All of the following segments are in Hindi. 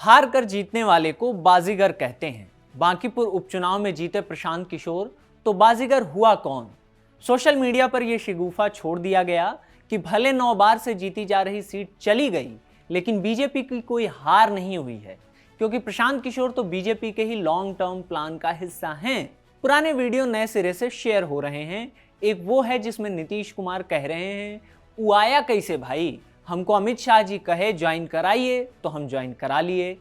हार कर जीतने वाले को बाजीगर कहते हैं। बांकीपुर उपचुनाव में जीते प्रशांत किशोर, तो बाजीगर हुआ कौन? सोशल मीडिया पर यह शिगूफा छोड़ दिया गया कि भले 9 बार से जीती जा रही सीट चली गई, लेकिन बीजेपी की कोई हार नहीं हुई है, क्योंकि प्रशांत किशोर तो बीजेपी के ही लॉन्ग टर्म प्लान का हिस्सा हैं। पुराने वीडियो नए सिरे से शेयर हो रहे हैं। एक वो है जिसमें नीतीश कुमार कह रहे हैं, "ऊ आया कैसे भाई, हमको अमित शाह जी कहे ज्वाइन कराइए तो हम ज्वाइन करा लिए।"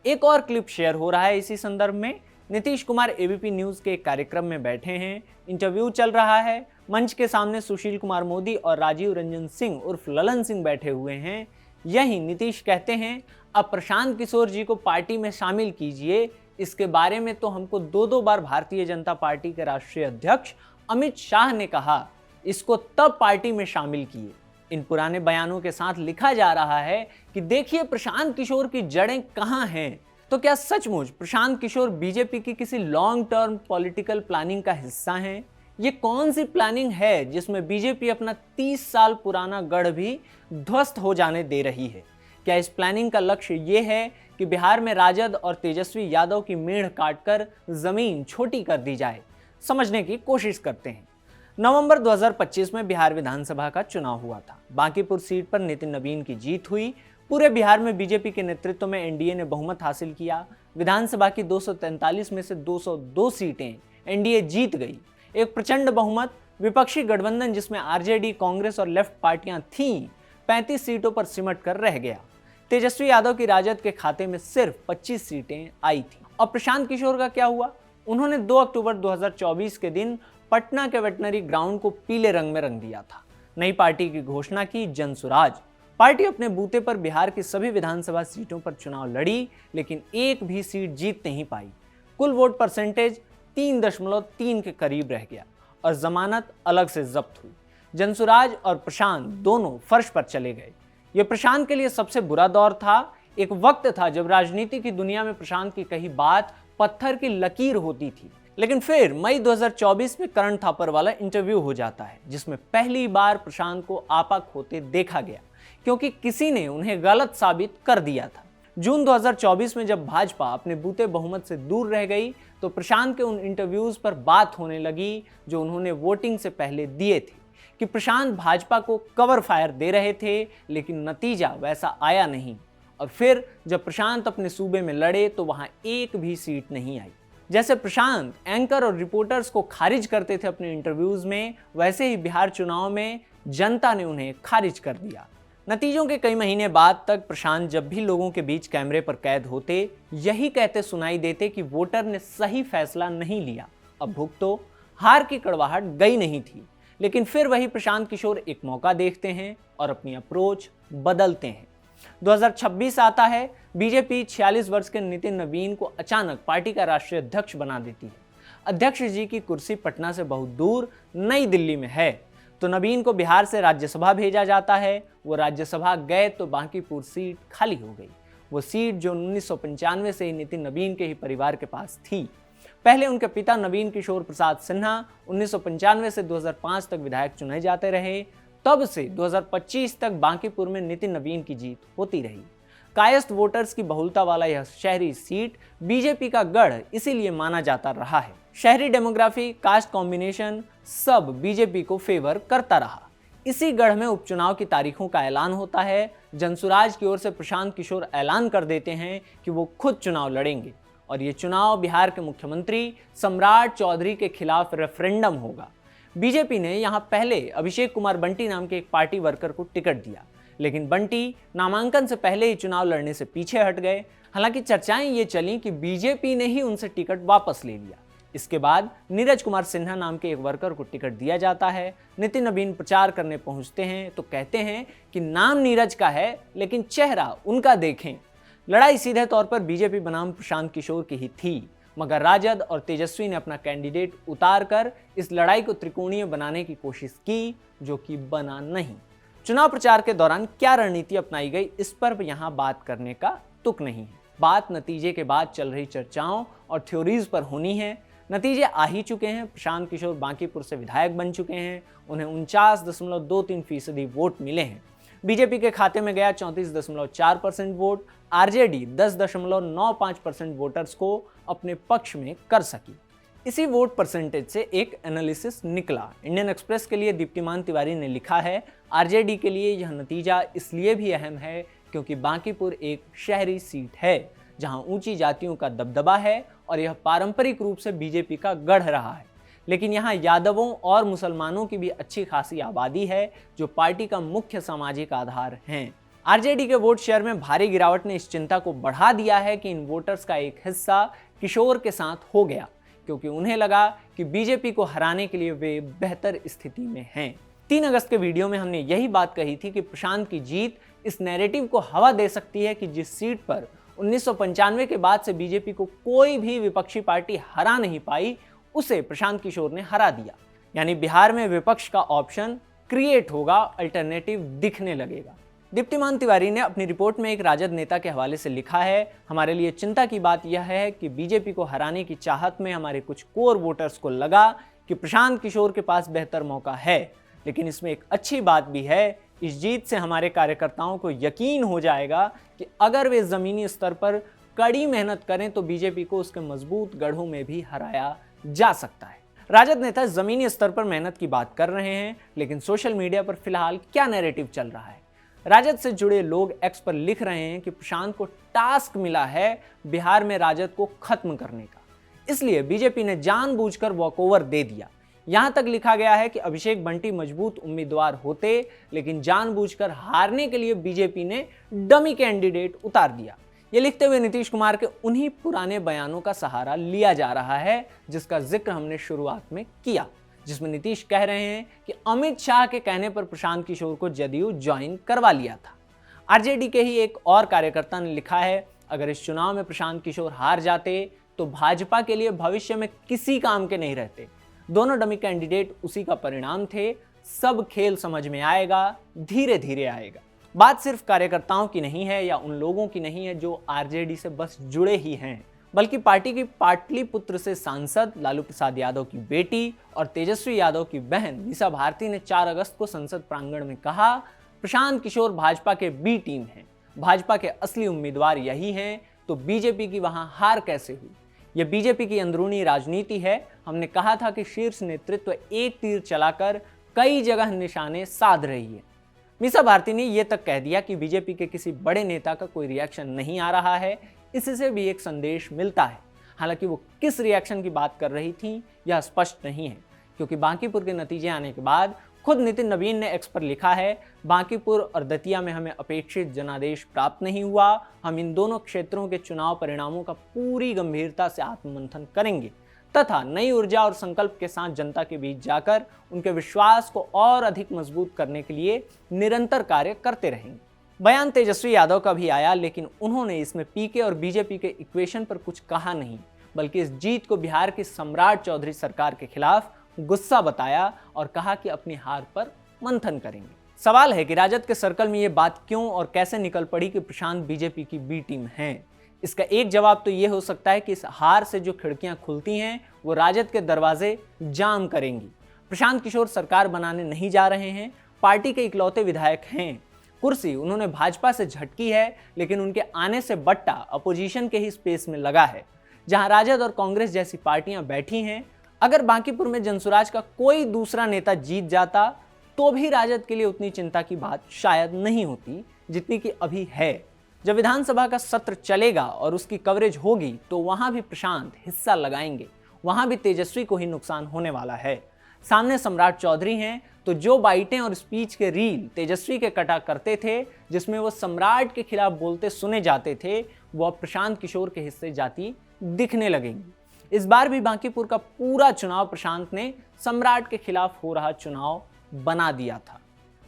एक और क्लिप शेयर हो रहा है इसी संदर्भ में। नीतीश कुमार एबीपी न्यूज़ के एक कार्यक्रम में बैठे हैं, इंटरव्यू चल रहा है। मंच के सामने सुशील कुमार मोदी और राजीव रंजन सिंह उर्फ ललन सिंह बैठे हुए हैं। यही नीतीश कहते हैं, "अब प्रशांत किशोर जी को पार्टी में शामिल कीजिए। इसके बारे में तो हमको 2 बार भारतीय जनता पार्टी के राष्ट्रीय अध्यक्ष अमित शाह ने कहा, इसको तब पार्टी में शामिल किए।" इन पुराने बयानों के साथ लिखा जा रहा है कि देखिए प्रशांत किशोर की जड़ें कहां हैं। तो क्या सचमुच प्रशांत किशोर बीजेपी की किसी लॉन्ग टर्म पॉलिटिकल प्लानिंग का हिस्सा हैं? ये कौन सी प्लानिंग है जिसमें बीजेपी अपना 30 साल पुराना गढ़ भी ध्वस्त हो जाने दे रही है? क्या इस प्लानिंग का लक्ष्य ये है कि बिहार में राजद और तेजस्वी यादव की मेड़ काटकर जमीन छोटी कर दी जाए? समझने की कोशिश करते हैं। नवंबर 2025 में बिहार विधानसभा का चुनाव हुआ था। बांकीपुर सीट पर नितिन नवीन की जीत हुई। पूरे बिहार में बीजेपी के नेतृत्व में एनडीए ने बहुमत हासिल किया। विधानसभा की 243 में से 202 सीटें एनडीए जीत गई। एक प्रचंड बहुमत। विपक्षी गठबंधन जिसमें आरजेडी, कांग्रेस और लेफ्ट पार्टियां थीं, 35 सीटों पर सिमट कर रह गया। तेजस्वी यादव की राजद के खाते में सिर्फ 25 सीटें आई थी। और प्रशांत किशोर का क्या हुआ? उन्होंने 2 अक्टूबर 2024 के दिन पटना के वेटनरी ग्राउंड को पीले रंग में रंग दिया था। नई पार्टी की घोषणा की, जनसुराज। पार्टी अपने बूते पर बिहार की सभी विधानसभा सीटों पर चुनाव लड़ी, लेकिन एक भी सीट जीत नहीं पाई। कुल वोट परसेंटेज 3.3 के करीब रह गया और जमानत अलग से जब्त हुई। जनसुराज और प्रशांत दोनों फर्श पर चले गए। यह प्रशांत के लिए सबसे बुरा दौर था। एक वक्त था जब राजनीति की दुनिया में प्रशांत की कही बात पत्थर की लकीर होती थी। लेकिन फिर मई 2024 में करण थापर वाला इंटरव्यू हो जाता है, जिसमें पहली बार प्रशांत को आपा खोते देखा गया, क्योंकि किसी ने उन्हें गलत साबित कर दिया था। जून 2024 में जब भाजपा अपने बूते बहुमत से दूर रह गई, तो प्रशांत के उन इंटरव्यूज पर बात होने लगी जो उन्होंने वोटिंग से पहले दिए थे, कि प्रशांत भाजपा को कवर फायर दे रहे थे, लेकिन नतीजा वैसा आया नहीं। और फिर जब प्रशांत अपने सूबे में लड़े तो वहां एक भी सीट नहीं आई। जैसे प्रशांत एंकर और रिपोर्टर्स को खारिज करते थे अपने इंटरव्यूज में, वैसे ही बिहार चुनाव में जनता ने उन्हें खारिज कर दिया। नतीजों के कई महीने बाद तक प्रशांत जब भी लोगों के बीच कैमरे पर कैद होते, यही कहते सुनाई देते कि वोटर ने सही फैसला नहीं लिया। अब भुगतो, हार की कड़वाहट गई नहीं थी। लेकिन फिर वही प्रशांत किशोर एक मौका देखते हैं और अपनी अप्रोच बदलते हैं। 2026 आता है। बीजेपी 46 वर्ष के नितिन नवीन को अचानक पार्टी का राष्ट्रीय अध्यक्ष बना देती है। अध्यक्ष जी की कुर्सी पटना से बहुत दूर नई दिल्ली में है, तो नवीन को बिहार से राज्यसभा भेजा जाता है। वो राज्यसभा गए तो बांकीपुर सीट खाली हो गई। वो सीट जो 1995 से ही नितिन नवीन के ही परिवार के पास थी। पहले उनके पिता नवीन किशोर प्रसाद सिन्हा 1995 से 2005 तक विधायक चुने जाते रहे। तब से 2025 तक बांकीपुर में नितिन नवीन की जीत होती रही। कायस्थ वोटर्स की बहुलता वाला यह शहरी सीट बीजेपी का गढ़ इसीलिए माना जाता रहा है। शहरी डेमोग्राफी, कास्ट कॉम्बिनेशन सब बीजेपी को फेवर करता रहा। इसी गढ़ में उपचुनाव की तारीखों का ऐलान होता है। जनसुराज की ओर से प्रशांत किशोर ऐलान कर देते हैं कि वो खुद चुनाव लड़ेंगे और ये चुनाव बिहार के मुख्यमंत्री सम्राट चौधरी के खिलाफ रेफरेंडम होगा। बीजेपी ने यहां पहले अभिषेक कुमार बंटी नाम के एक पार्टी वर्कर को टिकट दिया, लेकिन बंटी नामांकन से पहले ही चुनाव लड़ने से पीछे हट गए। हालांकि चर्चाएं ये चली कि बीजेपी ने ही उनसे टिकट वापस ले लिया। इसके बाद नीरज कुमार सिन्हा नाम के एक वर्कर को टिकट दिया जाता है। नितिन नवीन प्रचार करने पहुंचते हैं तो कहते हैं कि नाम नीरज का है, लेकिन चेहरा उनका देखें। लड़ाई सीधे तौर पर बीजेपी बनाम प्रशांत किशोर की ही थी, मगर राजद और तेजस्वी ने अपना कैंडिडेट उतार कर इस लड़ाई को त्रिकोणीय बनाने की कोशिश की, जो कि बना नहीं। चुनाव प्रचार के दौरान क्या रणनीति अपनाई गई, इस पर यहां बात करने का तुक नहीं है। बात नतीजे के बाद चल रही चर्चाओं और थ्योरीज पर होनी है। नतीजे आ ही चुके हैं। प्रशांत किशोर बांकीपुर से विधायक बन चुके हैं। उन्हें 49.23% वोट मिले हैं। बीजेपी के खाते में गया 34.4% वोट। आरजेडी 10.95% वोटर्स को अपने पक्ष में कर सकी। इसी वोट परसेंटेज से एक एनालिसिस निकला। इंडियन एक्सप्रेस के लिए दीप्तिमान तिवारी ने लिखा है, आरजेडी के लिए यह नतीजा इसलिए भी अहम है क्योंकि बांकीपुर एक शहरी सीट है जहां ऊंची जातियों का दबदबा है और यह पारंपरिक रूप से बीजेपी का गढ़ रहा है। लेकिन यहाँ यादवों और मुसलमानों की भी अच्छी खासी आबादी है जो पार्टी का मुख्य सामाजिक आधार हैं। आरजेडी के वोट शेयर में भारी गिरावट ने इस चिंता को बढ़ा दिया है कि इन वोटर्स का एक हिस्सा किशोर के साथ हो गया, क्योंकि उन्हें लगा कि बीजेपी को हराने के लिए वे बेहतर स्थिति में हैं। 3 अगस्त के वीडियो में हमने यही बात कही थी कि प्रशांत की जीत इस नैरेटिव को हवा दे सकती है कि जिस सीट पर 1995 के बाद से बीजेपी को कोई भी विपक्षी पार्टी हरा नहीं पाई, उसे प्रशांत किशोर ने हरा दिया। यानी बिहार में विपक्ष का ऑप्शन क्रिएट होगा, अल्टरनेटिव दिखने लगेगा। दीप्तिमान तिवारी ने अपनी रिपोर्ट में एक राजद नेता के हवाले से लिखा है, हमारे लिए चिंता की बात यह है कि बीजेपी को हराने की चाहत में हमारे कुछ कोर वोटर्स को लगा कि प्रशांत किशोर के पास बेहतर मौका है। लेकिन इसमें एक अच्छी बात भी है, इस जीत से हमारे कार्यकर्ताओं को यकीन हो जाएगा कि अगर वे जमीनी स्तर पर कड़ी मेहनत करें तो बीजेपी को उसके मजबूत गढ़ों में भी हराया जा सकता है। राजद नेता जमीनी स्तर पर मेहनत की बात कर रहे हैं, लेकिन सोशल मीडिया पर फिलहाल क्या नैरेटिव चल रहा है? राजद से जुड़े लोग एक्स पर लिख रहे हैं कि प्रशांत को टास्क मिला है बिहार में राजद को खत्म करने का, इसलिए बीजेपी ने जानबूझकर वॉकओवर दे दिया। यहां तक लिखा गया है कि अभिषेक बंटी मजबूत उम्मीदवार होते, लेकिन जानबूझकर हारने के लिए बीजेपी ने डमी कैंडिडेट उतार दिया। ये लिखते हुए नीतीश कुमार के उन्हीं पुराने बयानों का सहारा लिया जा रहा है जिसका जिक्र हमने शुरुआत में किया, जिसमें नीतीश कह रहे हैं कि अमित शाह के कहने पर प्रशांत किशोर को जदयू ज्वाइन करवा लिया था। आरजेडी के ही एक और कार्यकर्ता ने लिखा है, अगर इस चुनाव में प्रशांत किशोर हार जाते तो भाजपा के लिए भविष्य में किसी काम के नहीं रहते। दोनों डमी कैंडिडेट उसी का परिणाम थे। सब खेल समझ में आएगा, धीरे धीरे आएगा। बात सिर्फ कार्यकर्ताओं की नहीं है या उन लोगों की नहीं है जो आरजेडी से बस जुड़े ही हैं, बल्कि पार्टी की पाटलिपुत्र से सांसद लालू प्रसाद यादव की बेटी और तेजस्वी यादव की बहन मीसा भारती ने 4 अगस्त को संसद प्रांगण में कहा, प्रशांत किशोर भाजपा के बी टीम हैं, भाजपा के असली उम्मीदवार यही हैं, तो बीजेपी की वहां हार कैसे हुई? यह बीजेपी की अंदरूनी राजनीति है। हमने कहा था कि शीर्ष नेतृत्व एक तीर चलाकर कई जगह निशाने साध रही है। मीसा भारती ने यह तक कह दिया कि बीजेपी के किसी बड़े नेता का कोई रिएक्शन नहीं आ रहा है, इससे भी एक संदेश मिलता है। हालांकि वो किस रिएक्शन की बात कर रही थी यह स्पष्ट नहीं है, क्योंकि बांकीपुर के नतीजे आने के बाद खुद नितिन नवीन ने एक्स पर लिखा है, बांकीपुर और दतिया में हमें अपेक्षित जनादेश प्राप्त नहीं हुआ। हम इन दोनों क्षेत्रों के चुनाव परिणामों का पूरी गंभीरता से आत्ममंथन करेंगे तथा नई ऊर्जा और संकल्प के साथ जनता के बीच जाकर उनके विश्वास को और अधिक मजबूत करने के लिए निरंतर कार्य करते रहेंगे। बयान तेजस्वी यादव का भी आया, लेकिन उन्होंने इसमें पीके और बीजेपी के इक्वेशन पर कुछ कहा नहीं, बल्कि इस जीत को बिहार की सम्राट चौधरी सरकार के खिलाफ गुस्सा बताया और कहा कि अपनी हार पर मंथन करेंगे। सवाल है कि राजद के सर्कल में ये बात क्यों और कैसे निकल पड़ी कि प्रशांत बीजेपी की बी टीम है। इसका एक जवाब तो ये हो सकता है कि इस हार से जो खिड़कियां खुलती हैं वो राजद के दरवाजे जाम करेंगी। प्रशांत किशोर सरकार बनाने नहीं जा रहे हैं, पार्टी के इकलौते विधायक हैं। कुर्सी उन्होंने भाजपा से झटकी है, लेकिन उनके आने से बट्टा अपोजिशन के ही स्पेस में लगा है, जहां राजद और कांग्रेस जैसी पार्टियां बैठी हैं। अगर बांकीपुर में जनसुराज का कोई दूसरा नेता जीत जाता तो भी राजद के लिए उतनी चिंता की बात शायद नहीं होती जितनी कि अभी है। जब विधानसभा का सत्र चलेगा और उसकी कवरेज होगी तो वहां भी प्रशांत हिस्सा लगाएंगे, वहां भी तेजस्वी को ही नुकसान होने वाला है। सामने सम्राट चौधरी हैं, तो जो बाइटें और स्पीच के रील तेजस्वी के कटा करते थे, जिसमें वो सम्राट के खिलाफ बोलते सुने जाते थे, वो अब प्रशांत किशोर के हिस्से जाती दिखने लगेंगी। इस बार भी बांकीपुर का पूरा चुनाव प्रशांत ने सम्राट के खिलाफ हो रहा चुनाव बना दिया था।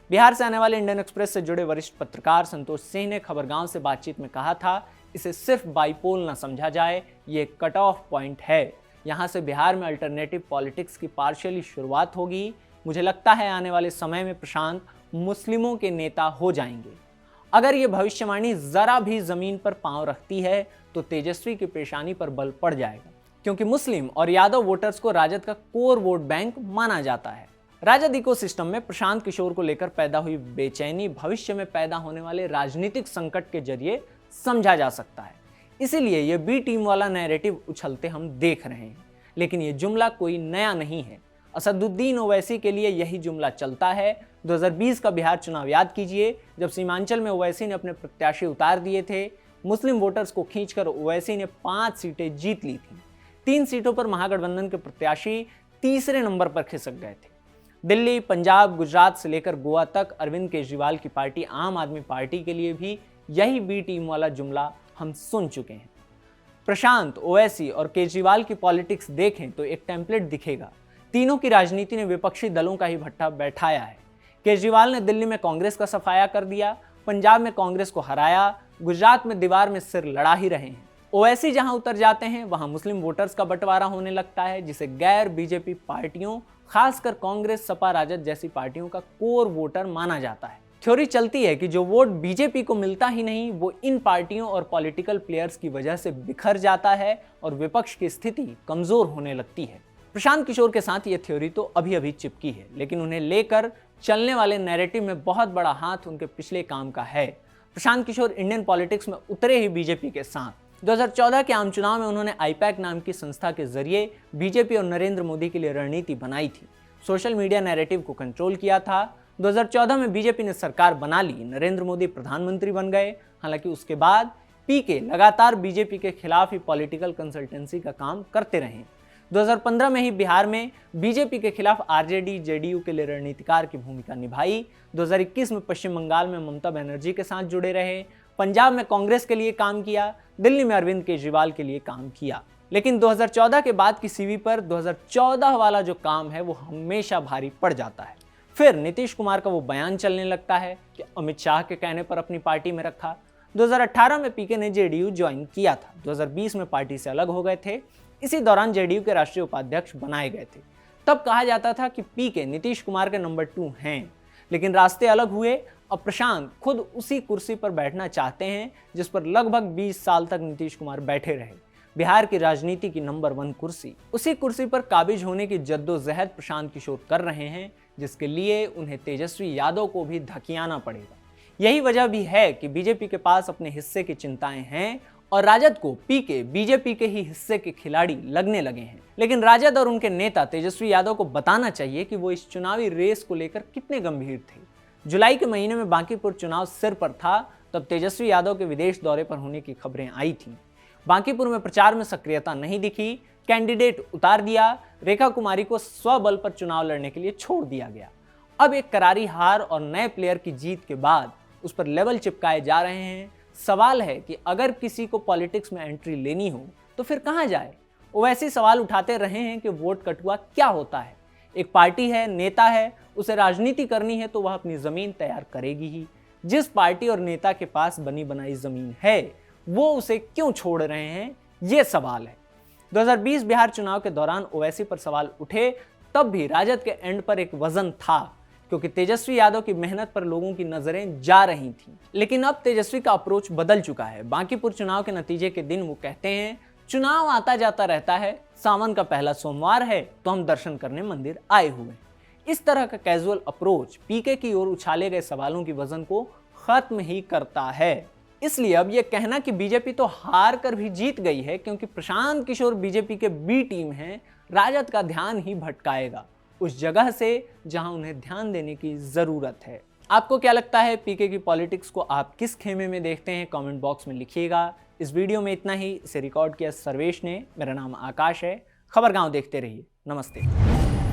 बिहार से आने वाले इंडियन एक्सप्रेस से जुड़े वरिष्ठ पत्रकार संतोष सिंह ने खबरगांव से बातचीत में कहा था, इसे सिर्फ बाईपोल न समझा जाए, ये कट ऑफ पॉइंट है। यहाँ से बिहार में अल्टरनेटिव पॉलिटिक्स की पार्शियली शुरुआत होगी। मुझे लगता है आने वाले समय में प्रशांत मुस्लिमों के नेता हो जाएंगे। अगर ये भविष्यवाणी जरा भी जमीन पर पांव रखती है तो तेजस्वी की पेशानी पर बल पड़ जाएगा, क्योंकि मुस्लिम और यादव वोटर्स को राजद का कोर वोट बैंक माना जाता है। राजद इकोसिस्टम में प्रशांत किशोर को लेकर पैदा हुई बेचैनी भविष्य में पैदा होने वाले राजनीतिक संकट के जरिए समझा जा सकता है। इसीलिए यह बी टीम वाला नैरेटिव उछलते हम देख रहे हैं। लेकिन यह जुमला कोई नया नहीं है। असदुद्दीन ओवैसी के लिए यही जुमला चलता है। 2020 का बिहार चुनाव याद कीजिए, जब सीमांचल में ओवैसी ने अपने प्रत्याशी उतार दिए थे। मुस्लिम वोटर्स को खींचकर ओवैसी ने 5 सीटें जीत ली थी। 3 सीटों पर महागठबंधन के प्रत्याशी तीसरे नंबर पर खिसक गए थे। दिल्ली, पंजाब, गुजरात से लेकर गोवा तक अरविंद केजरीवाल की पार्टी आम आदमी पार्टी के लिए भी यही बी टीम वाला जुमला हम सुन चुके हैं। प्रशांत, ओवैसी और केजरीवाल की पॉलिटिक्स देखें तो एक टेम्पलेट दिखेगा। तीनों की राजनीति ने विपक्षी दलों का ही भट्टा बैठाया है। केजरीवाल ने दिल्ली में कांग्रेस का सफाया कर दिया, पंजाब में कांग्रेस को हराया, गुजरात में दीवार में सिर लड़ा ही रहे हैं। ओवैसी जहां उतर जाते हैं वहां मुस्लिम वोटर्स का बंटवारा होने लगता है, जिसे गैर बीजेपी पार्टियों, खासकर कांग्रेस, सपा, राजद जैसी पार्टियों का कोर वोटर माना जाता है। थ्योरी चलती है कि जो वोट बीजेपी को मिलता ही नहीं, वो इन पार्टियों और पॉलिटिकल प्लेयर्स की वजह से बिखर जाता है और विपक्ष की स्थिति कमजोर होने लगती है। प्रशांत किशोर के साथ ये थ्योरी तो अभी अभी चिपकी है, लेकिन उन्हें लेकर चलने वाले नैरेटिव में बहुत बड़ा हाथ उनके पिछले काम का है। प्रशांत किशोर इंडियन पॉलिटिक्स में उतरे ही बीजेपी के साथ। 2014 के आम चुनाव में उन्होंने आईपैक नाम की संस्था के जरिए बीजेपी और नरेंद्र मोदी के लिए रणनीति बनाई थी, सोशल मीडिया नैरेटिव को कंट्रोल किया था। 2014 में बीजेपी ने सरकार बना ली, नरेंद्र मोदी प्रधानमंत्री बन गए। हालांकि उसके बाद पीके लगातार बीजेपी के खिलाफ ही पॉलिटिकल कंसल्टेंसी का काम करते रहे। 2015 में ही बिहार में बीजेपी के खिलाफ आरजेडी, जेडीयू के लिए रणनीतिकार की भूमिका निभाई। 2021 में पश्चिम बंगाल में ममता बनर्जी के साथ जुड़े रहे, पंजाब में कांग्रेस के लिए काम किया, दिल्ली में अरविंद केजरीवाल के लिए काम किया। लेकिन 2014 के बाद की सीवी पर 2014 वाला जो काम है वो हमेशा भारी पड़ जाता है। फिर नीतीश कुमार का वो बयान चलने लगता है कि अमित शाह के कहने पर अपनी पार्टी में रखा। 2018 में पीके ने जेडीयू ज्वाइन किया था। 2020 में पार्टी से अलग हो गए थे। इसी दौरान जेडीयू के राष्ट्रीय उपाध्यक्ष बनाए गए थे। तब कहा जाता था कि पीके नीतीश कुमार के नंबर 2 हैं, लेकिन रास्ते अलग हुए। अब प्रशांत खुद उसी कुर्सी पर बैठना चाहते हैं जिस पर लगभग 20 साल तक नीतीश कुमार बैठे रहे, बिहार की राजनीति की नंबर 1 कुर्सी। उसी कुर्सी पर काबिज होने की जद्दोजहद प्रशांत किशोर कर रहे हैं, जिसके लिए उन्हें तेजस्वी यादव को भी धकियाना पड़ेगा। यही वजह भी है कि बीजेपी के पास अपने हिस्से की चिंताएं हैं और राजद को पीके बीजेपी के ही हिस्से के खिलाड़ी लगने लगे हैं। लेकिन राजद और उनके नेता तेजस्वी यादव को बताना चाहिए कि वो इस चुनावी रेस को लेकर कितने गंभीर थे। जुलाई के महीने में बांकीपुर चुनाव सिर पर था, तब तेजस्वी यादव के विदेश दौरे पर होने की खबरें आई थी। बांकीपुर में प्रचार में सक्रियता नहीं दिखी, कैंडिडेट उतार दिया, रेखा कुमारी को स्वबल पर चुनाव लड़ने के लिए छोड़ दिया गया। अब एक करारी हार और नए प्लेयर की जीत के बाद उस पर लेबल चिपकाए जा रहे हैं। सवाल है कि अगर किसी को पॉलिटिक्स में एंट्री लेनी हो तो फिर कहां जाए। ओवैसी सवाल उठाते रहे हैं कि वोट कटुआ क्या होता है। एक पार्टी है, नेता है, उसे राजनीति करनी है तो वह अपनी जमीन तैयार करेगी ही। जिस पार्टी और नेता के पास बनी बनाई जमीन है वो उसे क्यों छोड़ रहे हैं, ये सवाल है। 2020 बिहार चुनाव के दौरान ओवैसी पर सवाल उठे, तब भी राजद के एंड पर एक वजन था, क्योंकि तेजस्वी यादव की मेहनत पर लोगों की नजरें जा रही थीं। लेकिन अब तेजस्वी का अप्रोच बदल चुका है। बांकीपुर चुनाव के नतीजे के दिन वो कहते हैं, चुनाव आता जाता रहता है, सावन का पहला सोमवार है तो हम दर्शन करने मंदिर आए हुए। इस तरह का कैजुअल अप्रोच पीके की ओर उछाले गए सवालों की वजन को खत्म ही करता है। इसलिए अब यह कहना कि बीजेपी तो हार कर भी जीत गई है क्योंकि प्रशांत किशोर बीजेपी के बी टीम हैं, राजद का ध्यान ही भटकाएगा उस जगह से जहां उन्हें ध्यान देने की जरूरत है। आपको क्या लगता है, पीके की पॉलिटिक्स को आप किस खेमे में देखते हैं? कमेंट बॉक्स में लिखिएगा। इस वीडियो में इतना ही। इसे रिकॉर्ड किया सर्वेश ने। मेरा नाम आकाश है। खबरगांव देखते रहिए। नमस्ते।